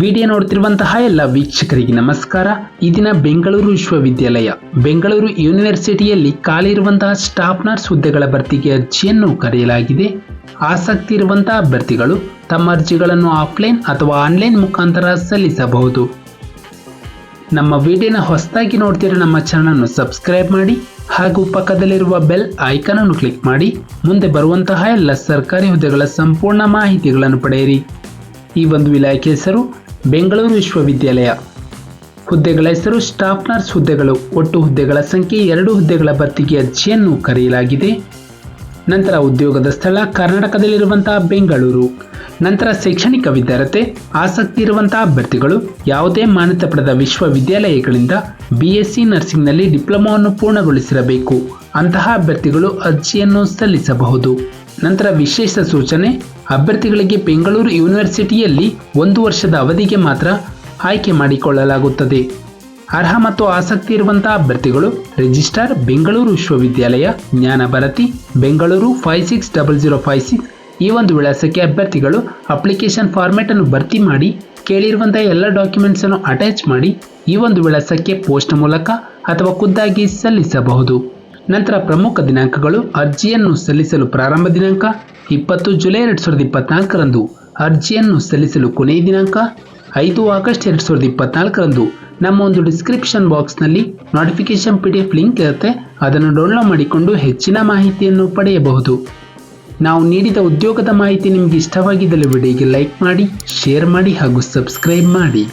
Video ನೋಡ್ತಿರುವಂತಹ ಎಲ್ಲ ವೀಕ್ಷಕರಿಗೆ ನಮಸ್ಕಾರ. ಈ ದಿನ ಬೆಂಗಳೂರು ವಿಶ್ವವಿದ್ಯಾಲಯ ಬೆಂಗಳೂರು ಯೂನಿವರ್ಸಿಟಿಯಲ್ಲಿ ಖಾಲಿ ಇರುವಂತಹ ಸ್ಟಾಫ್ ನರ್ಸ್ ಹುದ್ದೆಗಳ ಭರ್ತಿಗೆ ಅರ್ಜಿಯನ್ನು ಕರೆಯಲಾಗಿದೆ. ಆಸಕ್ತಿ ಇರುವಂತಹ ಅಭ್ಯರ್ಥಿಗಳು ತಮ್ಮ ಅರ್ಜಿಗಳನ್ನು ಆಫ್ಲೈನ್ ಅಥವಾ ಆನ್ಲೈನ್ ಮುಖಾಂತರ ಸಲ್ಲಿಸಬಹುದು. ನಮ್ಮ ವಿಡಿಯೋನ ಹೊಸದಾಗಿ ನೋಡ್ತಿರೋ ನಮ್ಮ ಚಾನಲ್ ಅನ್ನು ಸಬ್ಸ್ಕ್ರೈಬ್ ಮಾಡಿ ಹಾಗೂ ಪಕ್ಕದಲ್ಲಿರುವ ಬೆಲ್ ಐಕಾನ್ ಅನ್ನು ಕ್ಲಿಕ್ ಮಾಡಿ ಮುಂದೆ ಬರುವಂತಹ ಎಲ್ಲ ಸರ್ಕಾರಿ ಹುದ್ದೆಗಳ ಸಂಪೂರ್ಣ ಮಾಹಿತಿಗಳನ್ನು ಪಡೆಯಿರಿ. ಈ ಒಂದು ಇಲಾಖೆ ಹೆಸರು ಬೆಂಗಳೂರು ವಿಶ್ವವಿದ್ಯಾಲಯ. ಹುದ್ದೆಗಳ ಹೆಸರು ಸ್ಟಾಫ್ ನರ್ಸ್ ಹುದ್ದೆಗಳು. ಒಟ್ಟು ಹುದ್ದೆಗಳ ಸಂಖ್ಯೆ 2 ಹುದ್ದೆಗಳ ಭರ್ತಿಗೆ ಅರ್ಜಿಯನ್ನು ಕರೆಯಲಾಗಿದೆ. ನಂತರ ಉದ್ಯೋಗದ ಸ್ಥಳ ಕರ್ನಾಟಕದಲ್ಲಿರುವಂತಹ ಬೆಂಗಳೂರು. ನಂತರ ಶೈಕ್ಷಣಿಕ ವಿದ್ಯಾರ್ಹತೆ ಆಸಕ್ತಿ ಇರುವಂತಹ ಅಭ್ಯರ್ಥಿಗಳು ಯಾವುದೇ ಮಾನ್ಯತೆ ಪಡೆದ ವಿಶ್ವವಿದ್ಯಾಲಯಗಳಿಂದ BSc ನರ್ಸಿಂಗ್ನಲ್ಲಿ ಡಿಪ್ಲೊಮಾವನ್ನು ಪೂರ್ಣಗೊಳಿಸಿರಬೇಕು. ಅಂತಹ ಅಭ್ಯರ್ಥಿಗಳು ಅರ್ಜಿಯನ್ನು ಸಲ್ಲಿಸಬಹುದು. ನಂತರ ವಿಶೇಷ ಸೂಚನೆ, ಅಭ್ಯರ್ಥಿಗಳಿಗೆ ಬೆಂಗಳೂರು ಯೂನಿವರ್ಸಿಟಿಯಲ್ಲಿ 1 ವರ್ಷದ ಅವಧಿಗೆ ಮಾತ್ರ ಆಯ್ಕೆ ಮಾಡಿಕೊಳ್ಳಲಾಗುತ್ತದೆ. ಅರ್ಹ ಮತ್ತು ಆಸಕ್ತಿ ಇರುವಂತಹ ಅಭ್ಯರ್ಥಿಗಳು ರಿಜಿಸ್ಟ್ರಾರ್ ಬೆಂಗಳೂರು ವಿಶ್ವವಿದ್ಯಾಲಯ, ಜ್ಞಾನ ಭಾರತಿ, ಬೆಂಗಳೂರು 560056 ಈ ಒಂದು ವಿಳಾಸಕ್ಕೆ ಅಭ್ಯರ್ಥಿಗಳು ಅಪ್ಲಿಕೇಶನ್ ಫಾರ್ಮೆಟ್ ಅನ್ನು ಭರ್ತಿ ಮಾಡಿ ಕೇಳಿರುವಂತಹ ಎಲ್ಲ ಡಾಕ್ಯುಮೆಂಟ್ಸ್ ಅನ್ನು ಅಟ್ಯಾಚ್ ಮಾಡಿ ಈ ಒಂದು ವಿಳಾಸಕ್ಕೆ ಪೋಸ್ಟ್ ಮೂಲಕ ಅಥವಾ ಖುದ್ದಾಗಿ ಸಲ್ಲಿಸಬಹುದು. ನಂತರ ಪ್ರಮುಖ ದಿನಾಂಕಗಳು: ಅರ್ಜಿಯನ್ನು ಸಲ್ಲಿಸಲು ಪ್ರಾರಂಭ ದಿನಾಂಕ 20 ಜುಲೈ 2024ರಂದು, ಅರ್ಜಿಯನ್ನು ಸಲ್ಲಿಸಲು ಕೊನೆಯ ದಿನಾಂಕ 5 ಆಗಸ್ಟ್ 2024ರಂದು. ನಮ್ಮ ಒಂದು ಡಿಸ್ಕ್ರಿಪ್ಷನ್ ಬಾಕ್ಸ್ನಲ್ಲಿ ನೋಟಿಫಿಕೇಶನ್ PDF ಲಿಂಕ್ ಇರುತ್ತೆ, ಅದನ್ನು ಡೌನ್ಲೋಡ್ ಮಾಡಿಕೊಂಡು ಹೆಚ್ಚಿನ ಮಾಹಿತಿಯನ್ನು ಪಡೆಯಬಹುದು. ನಾವು ನೀಡಿದ ಉದ್ಯೋಗದ ಮಾಹಿತಿ ನಿಮಗೆ ಇಷ್ಟವಾಗಿದ್ದಲ್ಲಿ ವಿಡಿಯೋಗೆ ಲೈಕ್ ಮಾಡಿ, ಶೇರ್ ಮಾಡಿ ಹಾಗೂ ಸಬ್ಸ್ಕ್ರೈಬ್ ಮಾಡಿ.